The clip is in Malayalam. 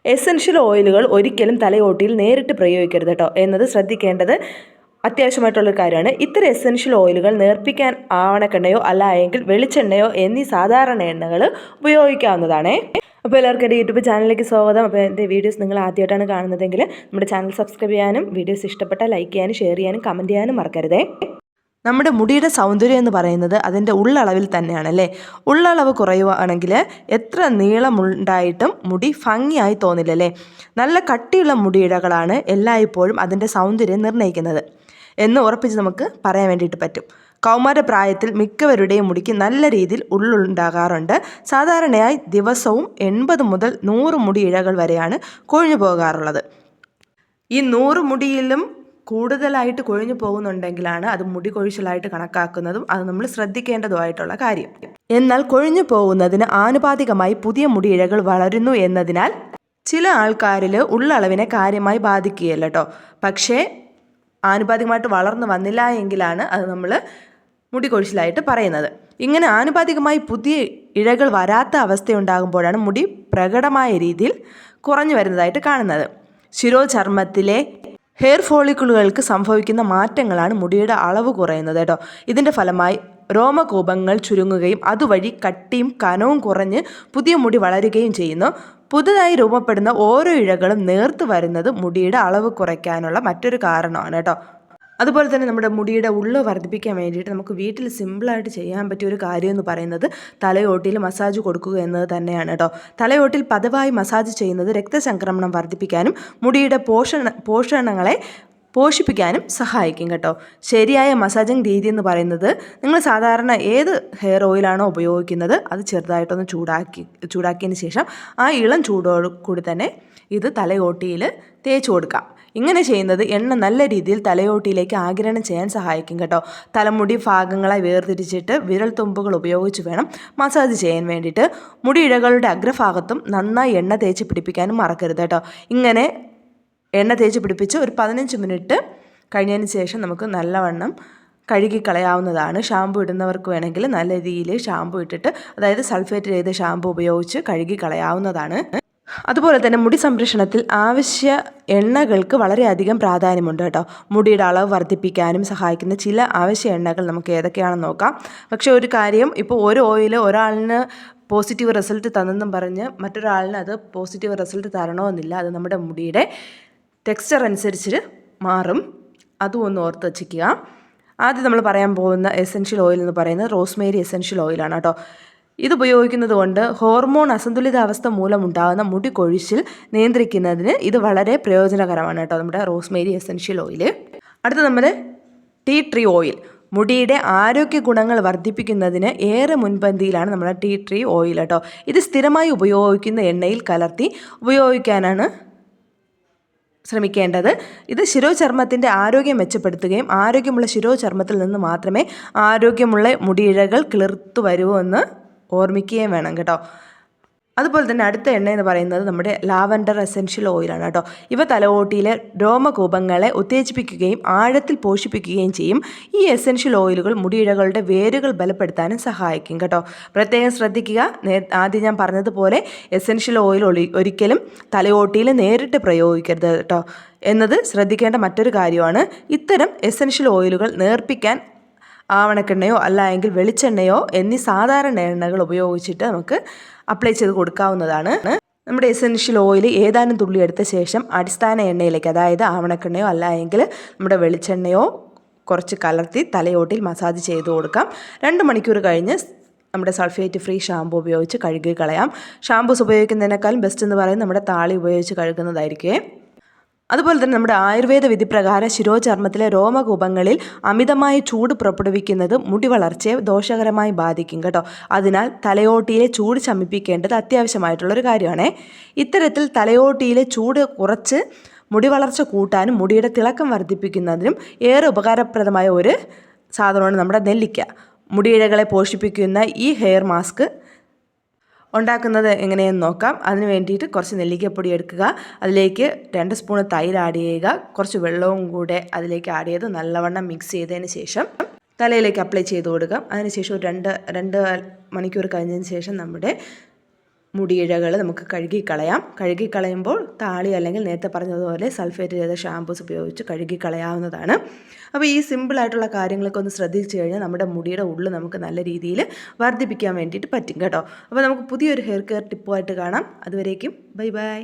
എസൻഷ്യൽ ഓയിലുകൾ ഒരിക്കലും തലയോട്ടിയിൽ നേരിട്ട് പ്രയോഗിക്കരുത് കേട്ടോ എന്നത് ശ്രദ്ധിക്കേണ്ടത് അത്യാവശ്യമായിട്ടുള്ളൊരു കാര്യമാണ്. ഇത്തരം എസൻഷ്യൽ ഓയിലുകൾ നേർപ്പിക്കാൻ ആവണക്കെണ്ണയോ അല്ല എങ്കിൽ വെളിച്ചെണ്ണയോ എന്നീ സാധാരണ എണ്ണകൾ ഉപയോഗിക്കാവുന്നതാണ്. അപ്പോൾ എല്ലാവർക്കും എൻ്റെ യൂട്യൂബ് ചാനലിലേക്ക് സ്വാഗതം. അപ്പോൾ എൻ്റെ വീഡിയോസ് നിങ്ങൾ ആദ്യമായിട്ടാണ് കാണുന്നതെങ്കിൽ നമ്മുടെ ചാനൽ സബ്സ്ക്രൈബ് ചെയ്യാനും വീഡിയോസ് ഇഷ്ടപ്പെട്ടാൽ ലൈക്ക് ചെയ്യാനും ഷെയർ ചെയ്യാനും കമൻറ്റ് ചെയ്യാനും മറക്കരുതേ. നമ്മുടെ മുടിയുടെ സൗന്ദര്യം എന്ന് പറയുന്നത് അതിൻ്റെ ഉള്ളളവിൽ തന്നെയാണല്ലേ. ഉള്ളളവ് കുറയുവാണെങ്കിൽ എത്ര നീളമുണ്ടായിട്ടും മുടി ഭംഗിയായി തോന്നില്ലല്ലേ. നല്ല കട്ടിയുള്ള മുടിയിഴകളാണ് എല്ലായ്പ്പോഴും അതിൻ്റെ സൗന്ദര്യം നിർണ്ണയിക്കുന്നത് എന്ന് ഉറപ്പിച്ച് നമുക്ക് പറയാൻ വേണ്ടിയിട്ട് പറ്റും. കൗമാരപ്രായത്തിൽ മിക്കവരുടെയും മുടിക്ക് നല്ല രീതിയിൽ ഉള്ളുണ്ടാകാറുണ്ട്. സാധാരണയായി ദിവസവും 80 മുതൽ 100 മുടിയിഴകൾ വരെയാണ് കൊഴിഞ്ഞു പോകാറുള്ളത്. ഈ 100 മുടിയിലും കൂടുതലായിട്ട് കൊഴിഞ്ഞു പോകുന്നുണ്ടെങ്കിലാണ് അത് മുടി കൊഴിച്ചിലായിട്ട് കണക്കാക്കുന്നതും അത് നമ്മൾ ശ്രദ്ധിക്കേണ്ടതുമായിട്ടുള്ള കാര്യം. എന്നാൽ കൊഴിഞ്ഞു പോകുന്നതിന് ആനുപാതികമായി പുതിയ മുടിയിഴകൾ വളരുന്നു എന്നതിനാൽ ചില ആൾക്കാരിൽ ഉള്ളളവിനെ കാര്യമായി ബാധിക്കുകയല്ല കേട്ടോ. പക്ഷേ ആനുപാതികമായിട്ട് വളർന്നു വന്നില്ല എങ്കിലാണ് അത് നമ്മൾ മുടി കൊഴിച്ചിലായിട്ട് പറയുന്നത്. ഇങ്ങനെ ആനുപാതികമായി പുതിയ ഇഴകൾ വരാത്ത അവസ്ഥയുണ്ടാകുമ്പോഴാണ് മുടി പ്രകടമായ രീതിയിൽ കുറഞ്ഞു വരുന്നതായിട്ട് കാണുന്നത്. ശിരോചർമ്മത്തിലെ ഹെയർ ഫോളിക്കിളുകൾക്ക് സംഭവിക്കുന്ന മാറ്റങ്ങളാണ് മുടിയുടെ അളവ് കുറയുന്നത് കേട്ടോ. ഇതിൻ്റെ ഫലമായി രോമകൂപങ്ങൾ ചുരുങ്ങുകയും അതുവഴി കട്ടിയും കനവും കുറഞ്ഞ് പുതിയ മുടി വളരുകയും ചെയ്യുന്നു. പുതുതായി രൂപപ്പെടുന്ന ഓരോ ഇഴകളും നേർത്തു വരുന്നത് മുടിയുടെ അളവ് കുറയ്ക്കാനുള്ള മറ്റൊരു കാരണമാണ് കേട്ടോ. അതുപോലെ തന്നെ നമ്മുടെ മുടിയുടെ ഉള്ള് വർദ്ധിപ്പിക്കാൻ വേണ്ടിയിട്ട് നമുക്ക് വീട്ടിൽ സിമ്പിളായിട്ട് ചെയ്യാൻ പറ്റിയ ഒരു കാര്യം എന്ന് പറയുന്നത് തലയോട്ടിയിൽ മസാജ് കൊടുക്കുക എന്നത് തന്നെയാണ് കേട്ടോ. തലയോട്ടിൽ പതിവായി മസാജ് ചെയ്യുന്നത് രക്തചംക്രമണം വർദ്ധിപ്പിക്കാനും മുടിയുടെ പോഷണങ്ങളെ പോഷിപ്പിക്കാനും സഹായിക്കും കേട്ടോ. ശരിയായ മസാജിങ് രീതി എന്ന് പറയുന്നത് നിങ്ങൾ സാധാരണ ഏത് ഹെയർ ഓയിലാണോ ഉപയോഗിക്കുന്നത് അത് ചെറുതായിട്ടൊന്ന് ചൂടാക്കിയതിന് ശേഷം ആ ഇളം ചൂടോട് കൂടി തന്നെ ഇത് തലയോട്ടിയിൽ തേച്ച് കൊടുക്കാം. ഇങ്ങനെ ചെയ്യുന്നത് എണ്ണ നല്ല രീതിയിൽ തലയോട്ടിയിലേക്ക് ആഗിരണം ചെയ്യാൻ സഹായിക്കും കേട്ടോ. തലമുടി ഭാഗങ്ങളായി വേർതിരിച്ചിട്ട് വിരൽ തുമ്പുകൾ ഉപയോഗിച്ച് വേണം മസാജ് ചെയ്യാൻ വേണ്ടിയിട്ട്. മുടിയിഴകളുടെ അഗ്രഭാഗത്തും നന്നായി എണ്ണ തേച്ച് പിടിപ്പിക്കാനും മറക്കരുത് കേട്ടോ. ഇങ്ങനെ എണ്ണ തേച്ച് പിടിപ്പിച്ച് ഒരു 15 മിനിറ്റ് കഴിഞ്ഞതിന് ശേഷം നമുക്ക് നല്ലവണ്ണം കഴുകിക്കളയാവുന്നതാണ്. ഷാമ്പു ഇടുന്നവർക്ക് വേണമെങ്കിൽ നല്ല രീതിയിൽ ഷാമ്പു ഇട്ടിട്ട്, അതായത് സൾഫേറ്റ് ചെയ്ത ഷാമ്പു ഉപയോഗിച്ച് കഴുകിക്കളയാവുന്നതാണ്. അതുപോലെ തന്നെ മുടി സംരക്ഷണത്തിൽ ആവശ്യ എണ്ണകൾക്ക് വളരെയധികം പ്രാധാന്യമുണ്ട് കേട്ടോ. മുടിയുടെ അളവ് വർദ്ധിപ്പിക്കാനും സഹായിക്കുന്ന ചില ആവശ്യ എണ്ണകൾ നമുക്ക് ഏതൊക്കെയാണെന്ന് നോക്കാം. പക്ഷേ ഒരു കാര്യം, ഇപ്പോൾ ഒരു ഓയിൽ ഒരാളിന് പോസിറ്റീവ് റിസൾട്ട് തന്നെന്നും പറഞ്ഞ് മറ്റൊരാളിന് അത് പോസിറ്റീവ് റിസൾട്ട് തരണമെന്നില്ല. അത് നമ്മുടെ മുടിയുടെ ടെക്സ്ചർ അനുസരിച്ച് മാറും. അതും ഒന്ന് ഓർത്ത് വച്ചിരിക്കുക. ആദ്യം നമ്മൾ പറയാൻ പോകുന്ന എസൻഷ്യൽ ഓയിൽ എന്ന് പറയുന്നത് റോസ്മേരി എസൻഷ്യൽ ഓയിലാണ് കേട്ടോ. ഇത് ഉപയോഗിക്കുന്നത് കൊണ്ട് ഹോർമോൺ അസന്തുലിതാവസ്ഥ മൂലമുണ്ടാകുന്ന മുടി കൊഴിച്ചിൽ നിയന്ത്രിക്കുന്നതിന് ഇത് വളരെ പ്രയോജനകരമാണ് കേട്ടോ, നമ്മുടെ റോസ്മേരി എസൻഷ്യൽ ഓയിൽ. അടുത്ത നമ്മുടെ ടീ ട്രീ ഓയിൽ. മുടിയുടെ ആരോഗ്യ ഗുണങ്ങൾ വർദ്ധിപ്പിക്കുന്നതിന് ഏറെ മുൻപന്തിയിലാണ് നമ്മുടെ ടീ ട്രീ ഓയിൽ കേട്ടോ. ഇത് സ്ഥിരമായി ഉപയോഗിക്കുന്ന എണ്ണയിൽ കലർത്തി ഉപയോഗിക്കാനാണ് ശ്രമിക്കേണ്ടത്. ഇത് ശിരോചർമ്മത്തിൻ്റെ ആരോഗ്യം മെച്ചപ്പെടുത്തുകയും ആരോഗ്യമുള്ള ശിരോചർമ്മത്തിൽ നിന്ന് മാത്രമേ ആരോഗ്യമുള്ള മുടിയിഴകൾ കിളിർത്തു വരൂ എന്ന് ഓർമ്മിക്കുകയും വേണം കേട്ടോ. അതുപോലെ തന്നെ അടുത്ത എണ്ണ എന്ന് പറയുന്നത് നമ്മുടെ ലാവൻഡർ എസൻഷ്യൽ ഓയിലാണ് കേട്ടോ. ഇവ തലയോട്ടിയിലെ രോമകൂപങ്ങളെ ഉത്തേജിപ്പിക്കുകയും ആഴത്തിൽ പോഷിപ്പിക്കുകയും ചെയ്യും. ഈ എസൻഷ്യൽ ഓയിലുകൾ മുടിയിഴകളുടെ വേരുകൾ ബലപ്പെടുത്താനും സഹായിക്കും കേട്ടോ. പ്രത്യേകം ശ്രദ്ധിക്കുക, ആദ്യം ഞാൻ പറഞ്ഞതുപോലെ എസൻഷ്യൽ ഓയിൽ ഒരിക്കലും തലയോട്ടിയിൽ നേരിട്ട് പ്രയോഗിക്കരുത് കേട്ടോ എന്നത് ശ്രദ്ധിക്കേണ്ട മറ്റൊരു കാര്യമാണ്. ഇത്തരം എസൻഷ്യൽ ഓയിലുകൾ നേർപ്പിക്കാൻ ആവണക്കെണ്ണയോ അല്ല എങ്കിൽ വെളിച്ചെണ്ണയോ എന്നീ സാധാരണ എണ്ണകൾ ഉപയോഗിച്ചിട്ട് നമുക്ക് അപ്ലൈ ചെയ്ത് കൊടുക്കാവുന്നതാണ്. നമ്മുടെ എസൻഷ്യൽ ഓയിൽ ഏതാനും തുള്ളി എടുത്ത ശേഷം അടിസ്ഥാന എണ്ണയിലേക്ക്, അതായത് ആവണക്കെണ്ണയോ അല്ല എങ്കിൽ നമ്മുടെ വെളിച്ചെണ്ണയോ കുറച്ച് കലർത്തി തലയോട്ടിൽ മസാജ് ചെയ്ത് കൊടുക്കാം. 2 മണിക്കൂർ കഴിഞ്ഞ് നമ്മുടെ സൾഫേറ്റ് ഫ്രീ ഷാമ്പു ഉപയോഗിച്ച് കഴുകി കളയാം. ഷാമ്പൂസ് ഉപയോഗിക്കുന്നതിനേക്കാളും ബെസ്റ്റ് എന്ന് പറയുന്നത് നമ്മുടെ താളി ഉപയോഗിച്ച് കഴുകുന്നതായിരിക്കും. അതുപോലെ തന്നെ നമ്മുടെ ആയുർവേദ വിധിപ്രകാരം ശിരോചർമ്മത്തിലെ രോമകൂപങ്ങളിൽ അമിതമായ ചൂട് പുറപ്പെടുവിക്കുന്നത് മുടി വളർച്ചയെ ദോഷകരമായി ബാധിക്കും കേട്ടോ. അതിനാൽ തലയോട്ടിയിലെ ചൂട് ശമിപ്പിക്കേണ്ടത് അത്യാവശ്യമായിട്ടുള്ളൊരു കാര്യമാണ്. ഇത്തരത്തിൽ തലയോട്ടിയിലെ ചൂട് കുറച്ച് മുടി വളർച്ച കൂട്ടാനും മുടിയുടെ തിളക്കം വർദ്ധിപ്പിക്കുന്നതിനും ഏറെ ഉപകാരപ്രദമായ ഒരു സാധനമാണ് നമ്മുടെ നെല്ലിക്ക. മുടിയിഴകളെ പോഷിപ്പിക്കുന്ന ഈ ഹെയർ മാസ്ക് ഉണ്ടാക്കുന്നത് എങ്ങനെയെന്ന് നോക്കാം. അതിന് വേണ്ടിയിട്ട് കുറച്ച് നെല്ലിക്കപ്പൊടി എടുക്കുക, അതിലേക്ക് 2 സ്പൂൺ തൈര് ആഡ് ചെയ്യുക, കുറച്ച് വെള്ളവും കൂടെ അതിലേക്ക് ആഡ് ചെയ്ത് നല്ലവണ്ണം മിക്സ് ചെയ്തതിന് ശേഷം തലയിലേക്ക് അപ്ലൈ ചെയ്ത് കൊടുക്കാം. അതിനുശേഷം ഒരു 2 മണിക്കൂർ കഴിഞ്ഞതിന് ശേഷം നമ്മുടെ മുടിയിഴകൾ നമുക്ക് കഴുകിക്കളയുമ്പോൾ താളി അല്ലെങ്കിൽ നേരത്തെ പറഞ്ഞതുപോലെ സൾഫേറ്റ് ചെയ്ത ഷാമ്പൂസ് ഉപയോഗിച്ച് കഴുകിക്കളയാവുന്നതാണ്. അപ്പോൾ ഈ സിമ്പിളായിട്ടുള്ള കാര്യങ്ങളൊക്കെ ഒന്ന് ശ്രദ്ധിച്ചു കഴിഞ്ഞാൽ നമ്മുടെ മുടിയുടെ ഉള്ളു നമുക്ക് നല്ല രീതിയിൽ വർദ്ധിപ്പിക്കാൻ വേണ്ടിയിട്ട് പറ്റും കേട്ടോ. അപ്പോൾ നമുക്ക് പുതിയൊരു ഹെയർ കെയർ ടിപ്പുമായിട്ട് കാണാം. അതുവരേക്കും ബൈ ബൈ.